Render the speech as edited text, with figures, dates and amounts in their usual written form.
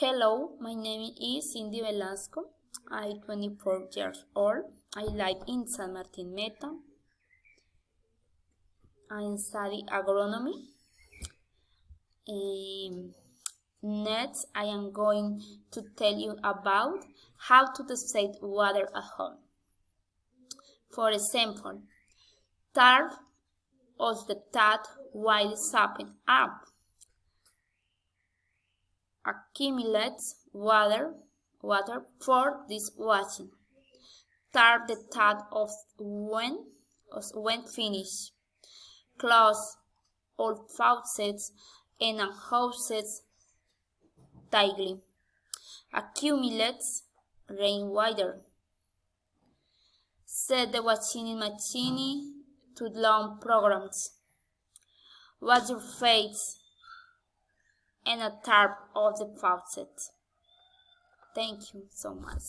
Hello, my name is Cindy Velasco. I'm 24 years old. I live in San Martin Meta. I study agronomy. Next, I am going to tell you about how to save water at home. For example, turn off the tap while sopping up. Accumulates water for dishwashing. Turn the tap off when finished. Close all faucets and hoses tightly. Accumulates rainwater. Set the washing machine to long programs. Wash your face and a tap of the faucet. Thank you so much.